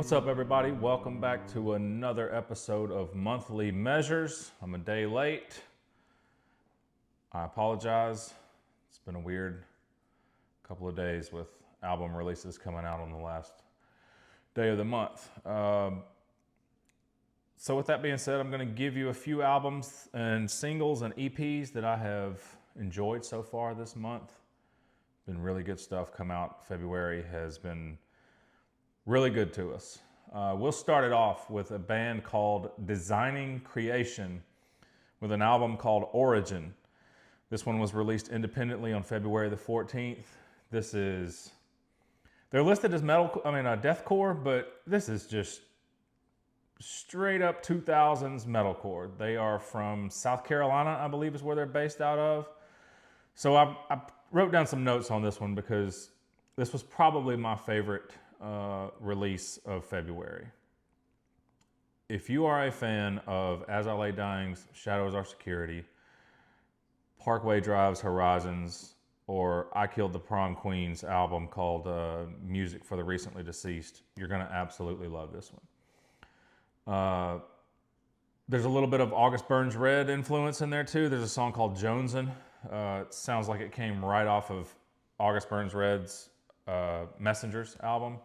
What's up, everybody? Welcome back to another episode of Monthly Measures. I'm a day late. I apologize. It's been a weird couple of days with album releases coming out on the last day of the month. So with that being said, I'm going to give you a few albums and singles and EPs that I have enjoyed so far this month. Been really good stuff come out. February has been really good to us. We'll start it off with a band called Designing Creation with an album called Origin. This one was released independently on February the 14th. They're listed as deathcore, but this is just straight up 2000s metalcore. They are from South Carolina, I believe is where they're based out of. So I wrote down some notes on this one because this was probably my favorite release of February. If you are a fan of As I Lay Dying's Shadows Are Security, Parkway Drive's Horizons, or I Killed the Prom Queen's album called Music for the Recently Deceased, you're going to absolutely love this one. There's a little bit of August Burns Red influence in there too. There's a song called Jonesin'. It sounds like it came right off of August Burns Red's Messengers album.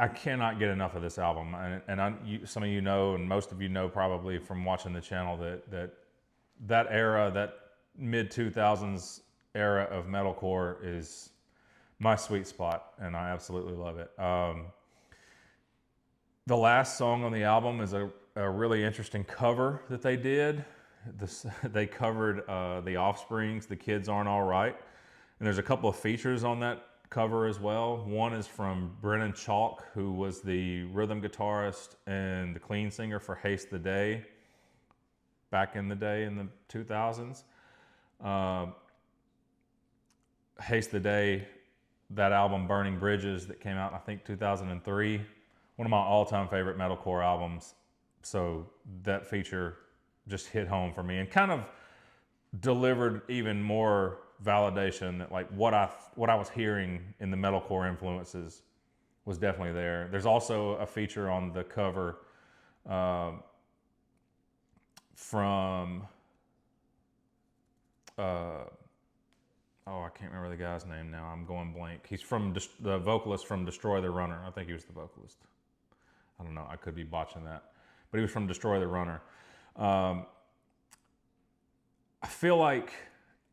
I cannot get enough of this album, and some of you know, and most of you know probably from watching the channel that era, that mid 2000s era of metalcore is my sweet spot, and I absolutely love it. The last song on the album is a really interesting cover that they did. They covered The Offspring's "The Kids Aren't All Right." And there's a couple of features on that cover as well. One is from Brennan Chalk, who was the rhythm guitarist and the clean singer for Haste the Day back in the day in the 2000s. Haste the Day, that album Burning Bridges that came out, I think 2003, one of my all-time favorite metalcore albums. So that feature just hit home for me and kind of delivered even more validation that like what I was hearing in the metalcore influences was definitely there. There's also a feature on the cover from I can't remember the guy's name now. I'm going blank. He's from the vocalist from Destroy the Runner. I think he was the vocalist. I don't know. I could be botching that, but he was from Destroy the Runner. I feel like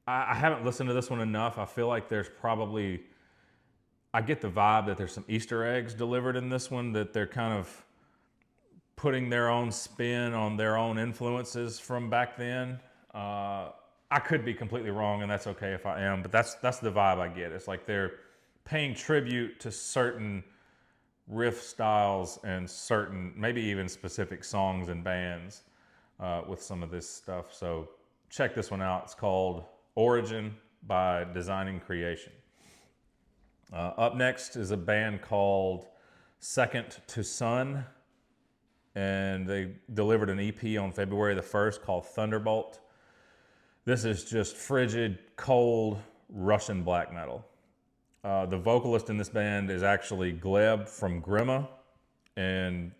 I haven't listened to this one enough. I feel like I get the vibe that there's some Easter eggs delivered in this one, that they're kind of putting their own spin on their own influences from back then. I could be completely wrong, and that's okay if I am, but that's the vibe I get. It's like they're paying tribute to certain riff styles and certain, maybe even specific songs and bands with some of this stuff. So check this one out. It's called Origin by Designing Creation. Up next is a band called Second to Sun, and they delivered an EP on February the 1st called Thunderbolt. This is just frigid, cold Russian black metal. The vocalist in this band is actually Gleb from Grima, and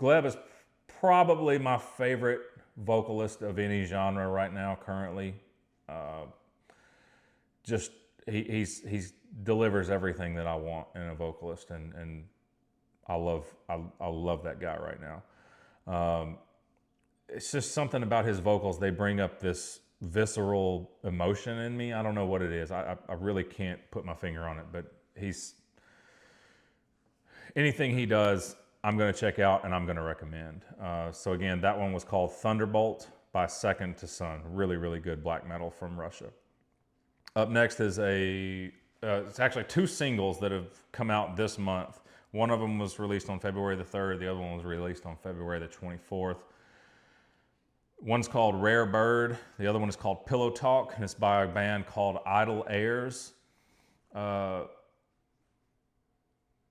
Gleb is probably my favorite vocalist of any genre right now currently. He delivers everything that I want in a vocalist, and I love that guy right now. It's just something about his vocals. They bring up this visceral emotion in me. I don't know what it is. I really can't put my finger on it, but anything he does, I'm going to check out and I'm going to recommend. So again, that one was called Thunderbolt by Second to Sun. Really, really good black metal from Russia. Up next is it's actually two singles that have come out this month. One of them was released on February the 3rd. The other one was released on February the 24th. One's called Rare Bird. The other one is called Pillow Talk, and it's by a band called Idle Airs. Both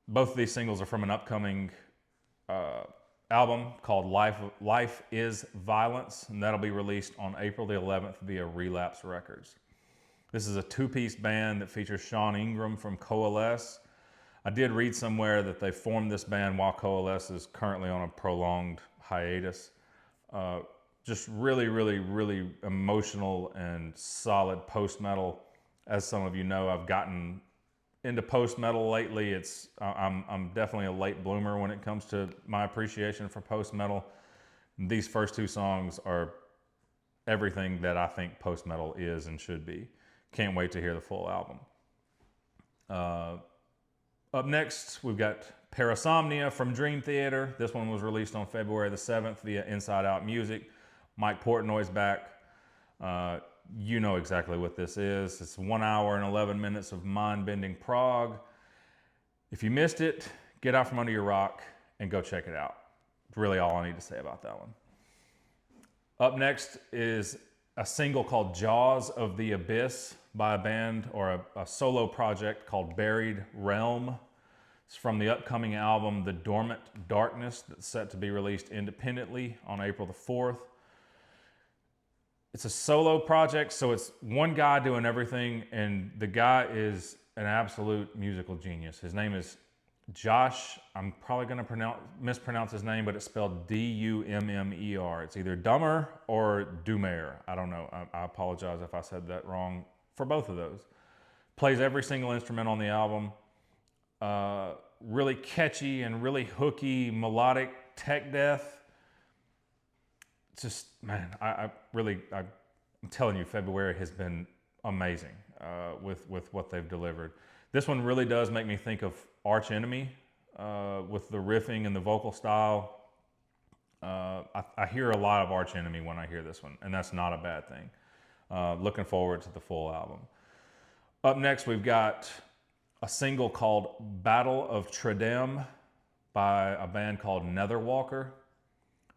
of these singles are from an upcoming album called Life is Violence, and that'll be released on April the 11th via Relapse Records. This is a two-piece band that features Sean Ingram from Coalesce, I did read somewhere that they formed this band while Coalesce is currently on a prolonged hiatus. Just really, really, really emotional and solid post-metal. As some of you know, I've gotten into post-metal lately. I'm definitely a late bloomer when it comes to my appreciation for post-metal. These first two songs are everything that I think post-metal is and should be. Can't wait to hear the full album. Up next, we've got Parasomnia from Dream Theater. This one was released on February the 7th via Inside Out Music. Mike Portnoy's back. You know exactly what this is. It's 1 hour and 11 minutes of mind-bending prog. If you missed it, get out from under your rock and go check it out. That's really all I need to say about that one. Up next is a single called Jaws of the Abyss by a band or a solo project called Buried Realm. It's from the upcoming album The Dormant Darkness that's set to be released independently on April the 4th. It's a solo project, so it's one guy doing everything, and the guy is an absolute musical genius. His name is Josh. I'm probably going to mispronounce his name, but it's spelled D-U-M-M-E-R. It's either Dummer or Dumer. I don't know. I apologize if I said that wrong for both of those. Plays every single instrument on the album. Really catchy and really hooky, melodic tech death. Just, man, I'm telling you, February has been amazing with what they've delivered. This one really does make me think of Arch Enemy with the riffing and the vocal style. I hear a lot of Arch Enemy when I hear this one, and that's not a bad thing. Looking forward to the full album. Up next, we've got a single called Battle of Tredem by a band called Netherwalker.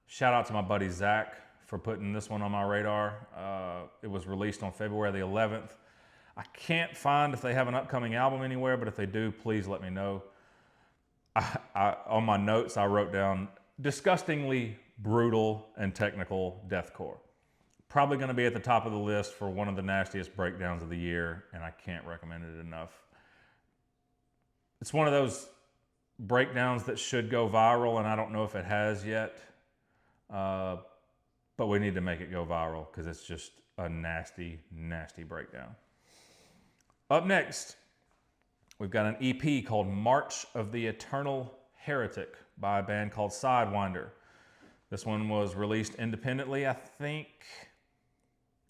Shout out to my buddy Zach for putting this one on my radar. It was released on February the 11th. I can't find if they have an upcoming album anywhere, but if they do, please let me know. On my notes, I wrote down disgustingly brutal and technical deathcore. Probably going to be at the top of the list for one of the nastiest breakdowns of the year, and I can't recommend it enough. It's one of those breakdowns that should go viral, and I don't know if it has yet. But we need to make it go viral because it's just a nasty, nasty breakdown. Up next, we've got an EP called March of the Eternal Heretic by a band called Sidewinder. This one was released independently, I think,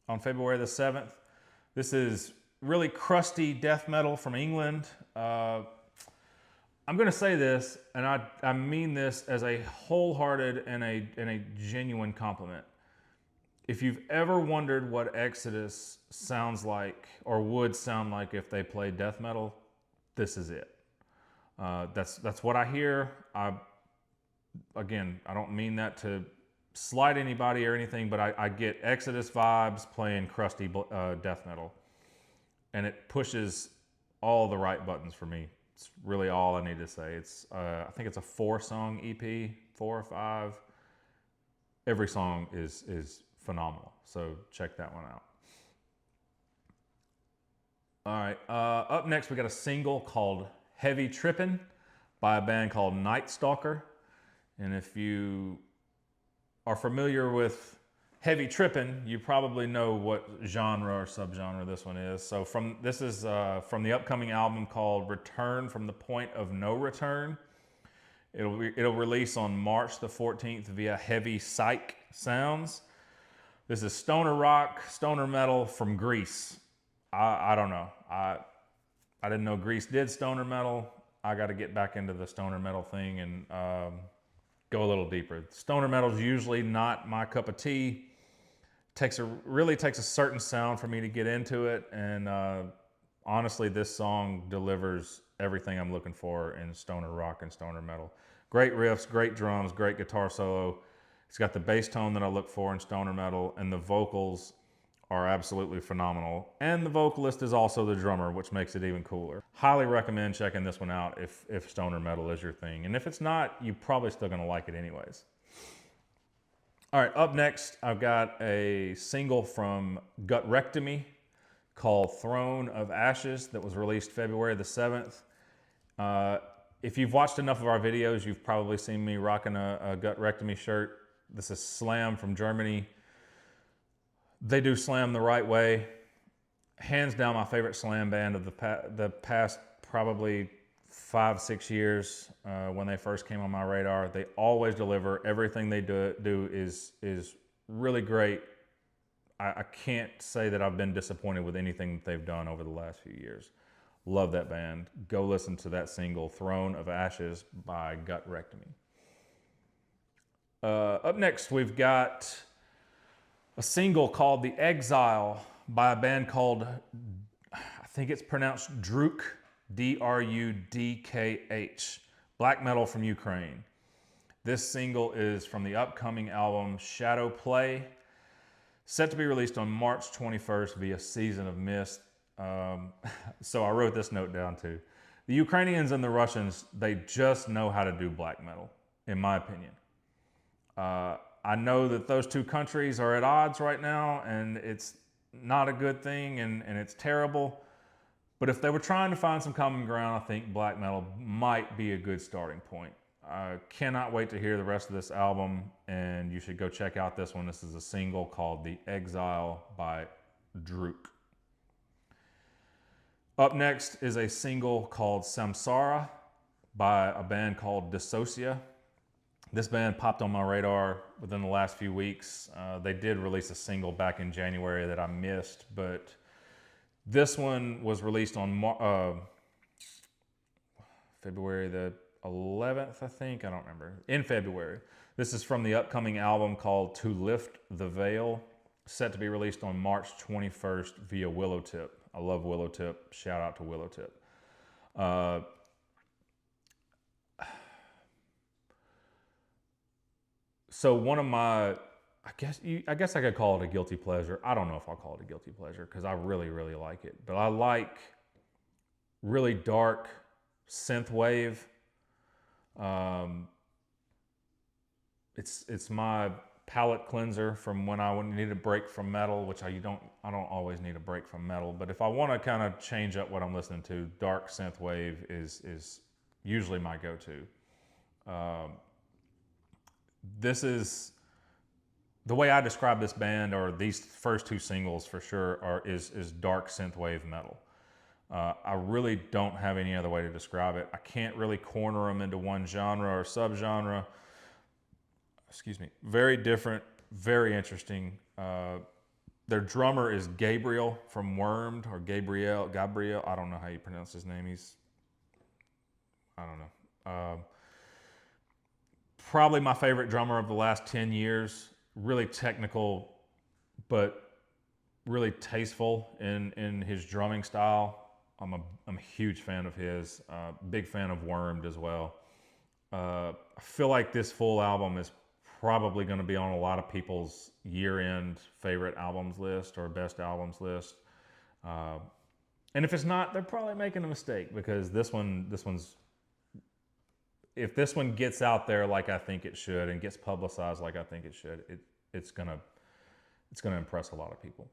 on February the 7th. This is really crusty death metal from England. I'm going to say this, and I mean this as a wholehearted and a genuine compliment. If you've ever wondered what Exodus sounds like or would sound like if they played death metal, this is it. That's what I hear. Again, I don't mean that to slight anybody or anything, but I get Exodus vibes playing crusty death metal, and it pushes all the right buttons for me. It's really all I need to say. I think it's a 4-song EP, 4 or 5. Every song is phenomenal, so check that one out. All right, up next we got a single called Heavy Trippin' by a band called Nightside. And if you are familiar with Heavy Trippin', you probably know what genre or subgenre this one is. So this is from the upcoming album called Return from the Point of No Return. It'll release on March the 14th via Heavy Psych Sounds. This is stoner rock, stoner metal from Greece. I don't know. I didn't know Greece did stoner metal. I got to get back into the stoner metal thing and go a little deeper. Stoner metal is usually not my cup of tea. Really takes a certain sound for me to get into it, and honestly, this song delivers everything I'm looking for in stoner rock and stoner metal. Great riffs, great drums, great guitar solo. It's got the bass tone that I look for in stoner metal, and the vocals are absolutely phenomenal. And the vocalist is also the drummer, which makes it even cooler. Highly recommend checking this one out if stoner metal is your thing. And if it's not, you're probably still gonna like it anyways. All right, up next, I've got a single from Gutrectomy called Throne of Ashes that was released February the 7th. If you've watched enough of our videos, you've probably seen me rocking a Gutrectomy shirt. This is Slam from Germany. They do slam the right way. Hands down my favorite slam band of the past probably 5-6 years when they first came on my radar. They always deliver. Everything they do is really great. I can't say that I've been disappointed with anything that they've done over the last few years. Love that band. Go listen to that single, Throne of Ashes by Gutrectomy. Up next, we've got a single called The Exile by a band called, I think it's pronounced Drudkh, D-R-U-D-K-H, black metal from Ukraine. This single is from the upcoming album Shadow Play, set to be released on March 21st via Season of Mist. So I wrote this note down too. The Ukrainians and the Russians, they just know how to do black metal, in my opinion. I know that those two countries are at odds right now, and it's not a good thing, and it's terrible. But if they were trying to find some common ground, I think black metal might be a good starting point. I cannot wait to hear the rest of this album, and you should go check out this one. This is a single called The Exile by Drudkh. Up next is a single called Samsara by a band called Dissocia. This band popped on my radar within the last few weeks. They did release a single back in January that I missed, but this one was released on February the 11th, I think. I don't remember. In February. This is from the upcoming album called To Lift the Veil, set to be released on March 21st via Willowtip. I love Willowtip. Shout out to Willowtip. So one of my, I guess I could call it a guilty pleasure. I don't know if I'll call it a guilty pleasure because I really, really like it. But I like really dark synthwave. It's my palate cleanser from when I need a break from metal, which I don't always need a break from metal. But if I want to kind of change up what I'm listening to, dark synthwave is usually my go-to. This is the way I describe this band, or these first two singles for sure, is dark synthwave metal. I really don't have any other way to describe it. I can't really corner them into one genre or subgenre. Excuse me. Very different, very interesting. Their drummer is Gabriel from Wormed, or Gabriel. I don't know how you pronounce his name. I don't know. Probably my favorite drummer of the last 10 years. Really technical, but really tasteful in his drumming style. I'm a huge fan of his. Big fan of Wormed as well. I feel like this full album is probably going to be on a lot of people's year-end favorite albums list or best albums list. And if it's not, they're probably making a mistake, because this one's, if this one gets out there like I think it should and gets publicized like I think it should, it's gonna impress a lot of people.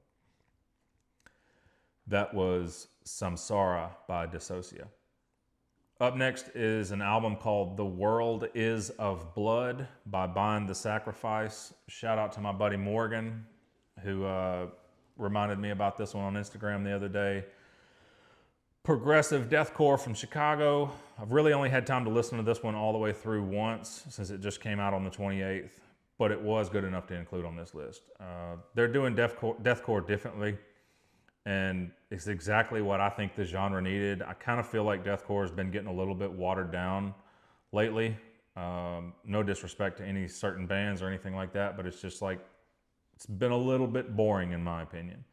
That was Samsara by Dissocia. Up next is an album called The World Is of Blood by Bind the Sacrifice. Shout out to my buddy Morgan, who reminded me about this one on Instagram the other day. Progressive deathcore from Chicago. I've really only had time to listen to this one all the way through once, since it just came out on the 28th, but it was good enough to include on this list. They're doing deathcore differently, and it's exactly what I think the genre needed. I kind of feel like deathcore has been getting a little bit watered down lately. No disrespect to any certain bands or anything like that, but it's just like, it's been a little bit boring in my opinion.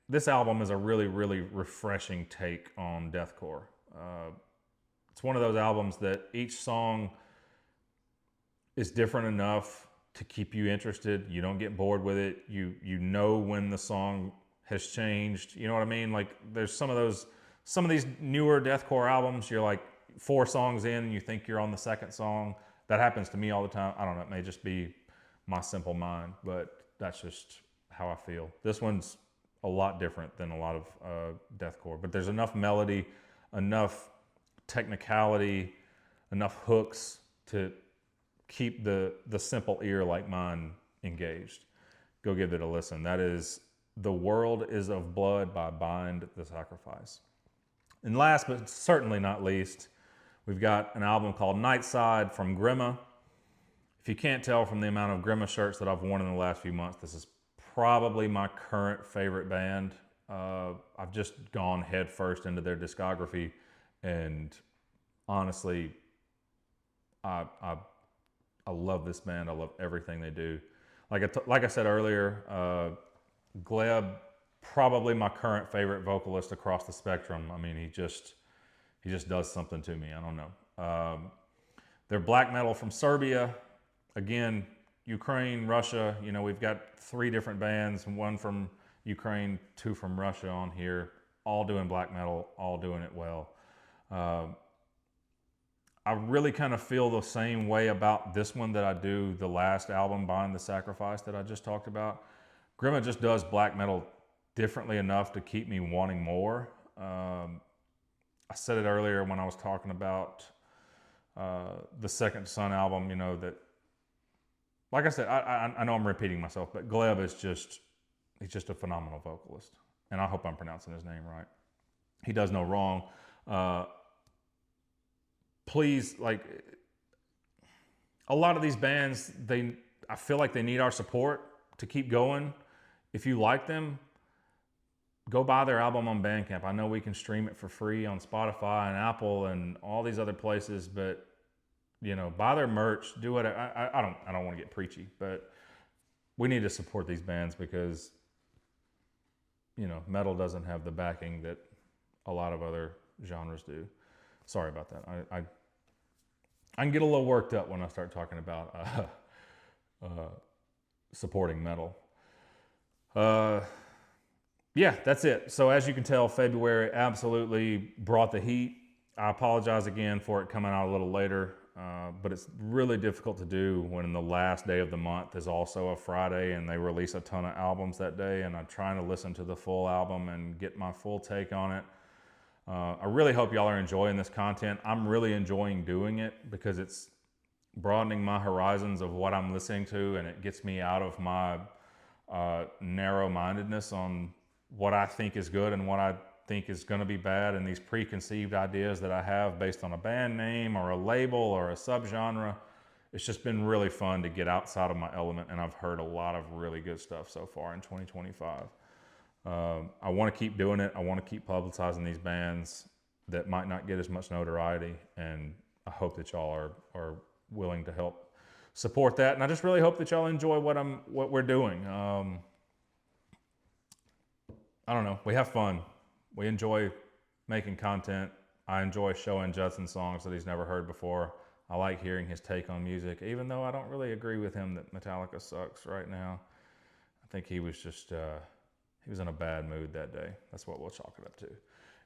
This album is a really, really refreshing take on deathcore. It's one of those albums that each song is different enough to keep you interested. You don't get bored with it. You know when the song has changed. You know what I mean? Like, there's some of these newer deathcore albums, you're like 4 songs in and you think you're on the 2nd song. That happens to me all the time. I don't know, it may just be my simple mind, but that's just how I feel. This one's a lot different than a lot of deathcore. But there's enough melody, enough technicality, enough hooks to keep the simple ear like mine engaged. Go give it a listen. That is The World Is of Blood by Bind the Sacrifice. And last but certainly not least, we've got an album called Nightside from Grima. If you can't tell from the amount of Grima shirts that I've worn in the last few months, this is probably my current favorite band. I've just gone head first into their discography, and honestly, I love this band. I love everything they do. Like I said earlier, Gleb, probably my current favorite vocalist across the spectrum. I mean, he just does something to me. I don't know. They're black metal from Serbia. Again, Ukraine, Russia. You know, we've got 3 different bands, one from Ukraine, 2 from Russia on here, all doing black metal, all doing it well. I really kind of feel the same way about this one that I do the last album, Bind the Sacrifice, that I just talked about. Grima just does black metal differently enough to keep me wanting more. I said it earlier when I was talking about the Second Son album, you know, that, like I said, I know I'm repeating myself, but Gleb is he's just a phenomenal vocalist. And I hope I'm pronouncing his name right. He does no wrong. Please, like, a lot of these bands, I feel like they need our support to keep going. If you like them, go buy their album on Bandcamp. I know we can stream it for free on Spotify and Apple and all these other places, but you know, buy their merch, do what I don't want to get preachy, but we need to support these bands because, you know, metal doesn't have the backing that a lot of other genres do. Sorry about that. I can get a little worked up when I start talking about supporting metal. Yeah, that's it. So as you can tell, February absolutely brought the heat. I apologize again for it coming out a little later, but it's really difficult to do when the last day of the month is also a Friday and they release a ton of albums that day, and I'm trying to listen to the full album and get my full take on it. I really hope y'all are enjoying this content. I'm really enjoying doing it because it's broadening my horizons of what I'm listening to, and it gets me out of my narrow-mindedness on what I think is good and what I think is going to be bad, and these preconceived ideas that I have based on a band name or a label or a subgenre. It's just been really fun to get outside of my element, and I've heard a lot of really good stuff so far in 2025. I want to keep doing it. I want to keep publicizing these bands that might not get as much notoriety, and I hope that y'all are willing to help support that. And I just really hope that y'all enjoy what we're doing. I don't know. We have fun. We enjoy making content. I enjoy showing Judson songs that he's never heard before. I like hearing his take on music, even though I don't really agree with him that Metallica sucks right now. I think he was just, he was in a bad mood that day. That's what we'll chalk it up to.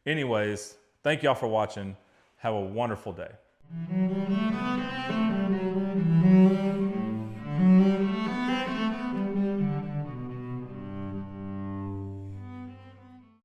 Anyways, thank y'all for watching. Have a wonderful day.